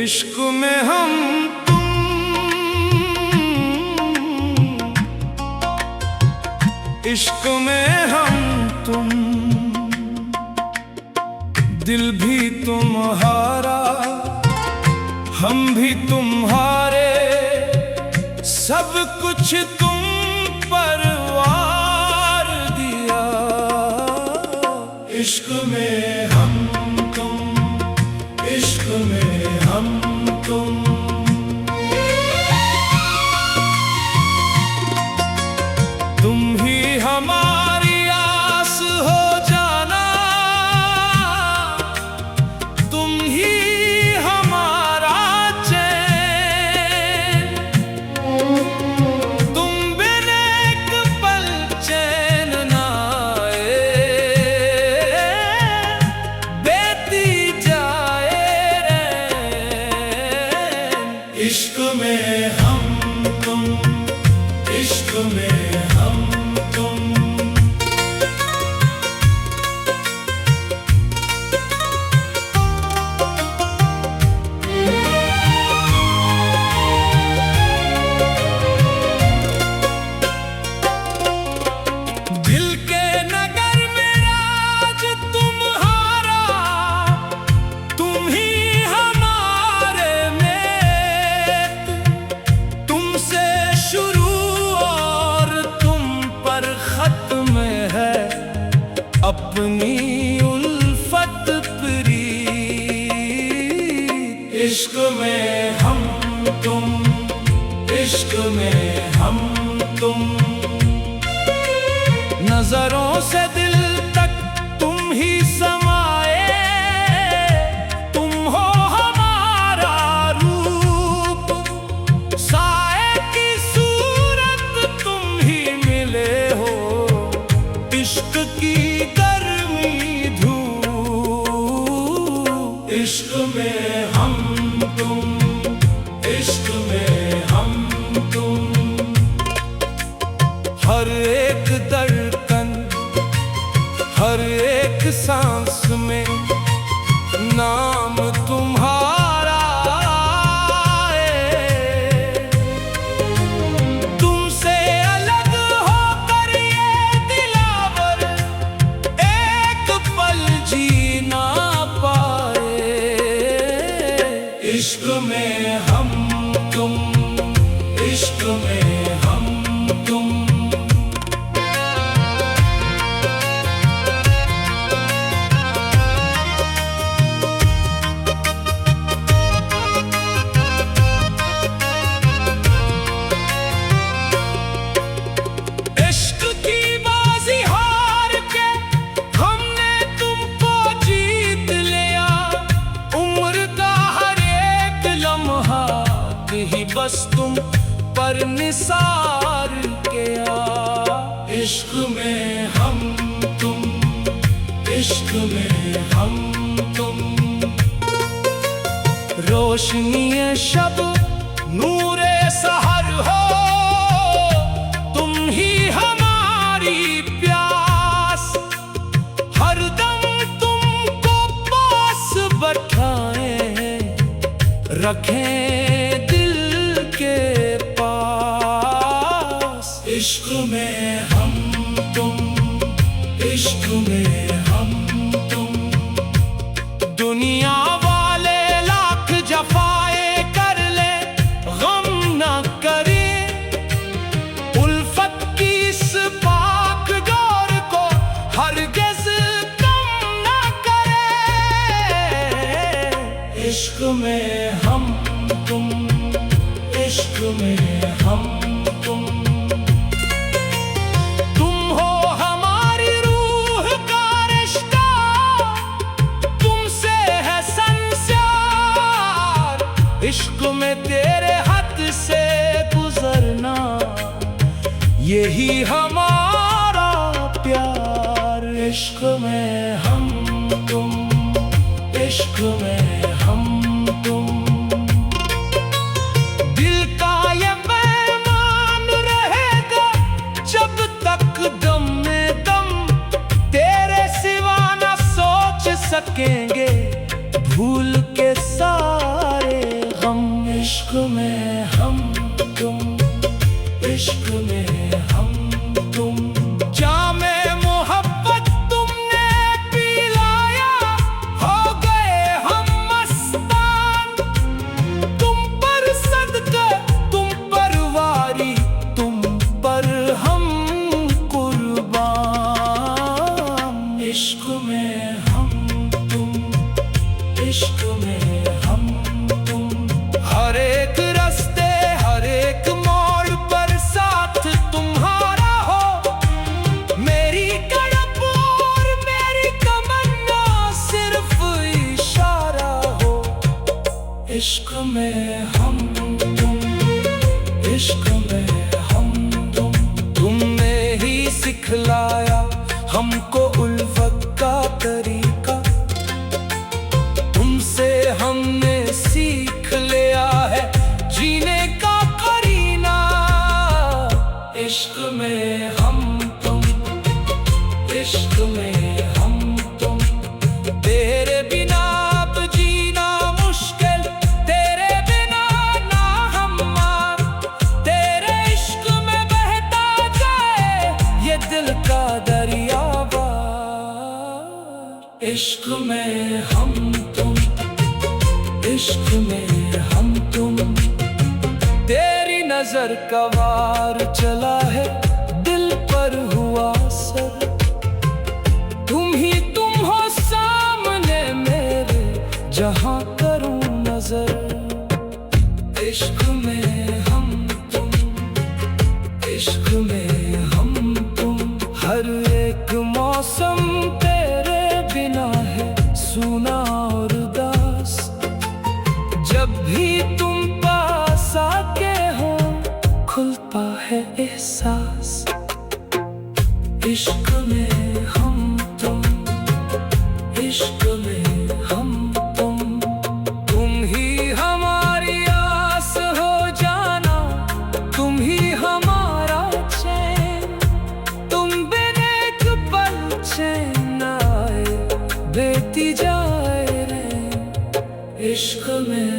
इश्क में हम तुम, इश्क में हम तुम, दिल भी तुम्हारा हम भी तुम्हारे, सब कुछ तुम पर वार दिया। इश्क में हम तुम, इश्क में हम तुम, तुम ही हमारी आस हो जाना, तुम ही हमारा चैन, तुम बिन एक पल चैन ना आए, बेती जाए रैन। इश्क में हम तुम, इश्क में हम तुम, दिल के नगर में राज तुम्हारा, तुम ही हमारे में, तुमसे शुरू और तुम पर खत्म है अपनी उल्फत प्रीत। इश्क में हम तुम, इश्क में हम तुम, नजरों से दिल तक तुम ही समाए, तुम हो हमारा रूप, साए की सूरत तुम ही मिले हो, इश्क की गर्मी धूप। इश्क में हम तुम, इश्क में हम तुम, हर एक धड़कन हर एक सांस में नाम तुम्हारा है, तुमसे अलग होकर ये दिलावर एक पल जी ना पाए। इश्क में हम तुम, इश्क में हम तुम, इश्क की बाजी हार के हमने तुमको जीत लिया, उम्र का हर एक लम्हा ही बस तुम पर निसार गया। इश्क में हम तुम, इश्क में हम तुम, रोशनी शब नूरे सहर हो, तुम ही हमारी प्यास, हरदम तुमको पास बैठाए रखें दिल के पास। इश्क में हम तुम, इश्क में हम तुम, दुनिया वाले लाख जफाए कर ले गम न करे, उल्फत की इस पाक डोर को हरगिज़ कम न करे। इश्क में हम तुम, इश्क में हम तुम, तुम हो हमारी रूह का रिश्ता, तुमसे है संसार, इश्क में तेरे हद से गुजरना यही हमारा प्यार। इश्क में हम तुम, इश्क में हम तुम। दिल का ये पैमान रहेगा जब तक दम में दम, तेरे सिवा न सोच सकेंगे भूल के सारे गम। इश्क में हम तुम, इश्क में हम तुम। जामे मोहब्बत तुमने पिलाया, हो गए हम मस्तान। तुम पर सदका, तुम पर वारी, तुम पर हम कुर्बान। इश्क में हम तुम, इश्क में हम तुम। हर एक रास्ते, हर एक मोड़ पर साथ तुम्हारा हो। मेरी तड़प और मेरी तमन्ना सिर्फ इशारा हो। इश्क में हम तुम, इश्क में हम तुम। तुमने ही सिखलाया हमको उल्फत का तरीका, तुमसे हमने सीख लिया है जीने का करीना। इश्क में हम तुम, इश्क में हम तुम। तेरे बिना अब जीना मुश्किल, तेरे बिना ना हममार। तेरे इश्क में बहता जाए ये दिल का दरिया पार। इश्क में हम तुम, इश्क में हम तुम। तेरी नजर का वार चला है दिल पर हुआ असर। तुम ही तुम हो सामने मेरे, जहां करूं नजर। इश्क में हम तुम, इश्क में हम तुम। हर एक मौसम तेरे बिना है सूना और उदास। जब भी तुम पास आके हो खुलता है एहसास। इश्क में हम तुम, इश्क में हम तुम। तुम ही हमारी आस हो जाना, तुम ही हमारा चैन। तुम बिन एक पल चैन आए, बेती जाए रे। इश्क में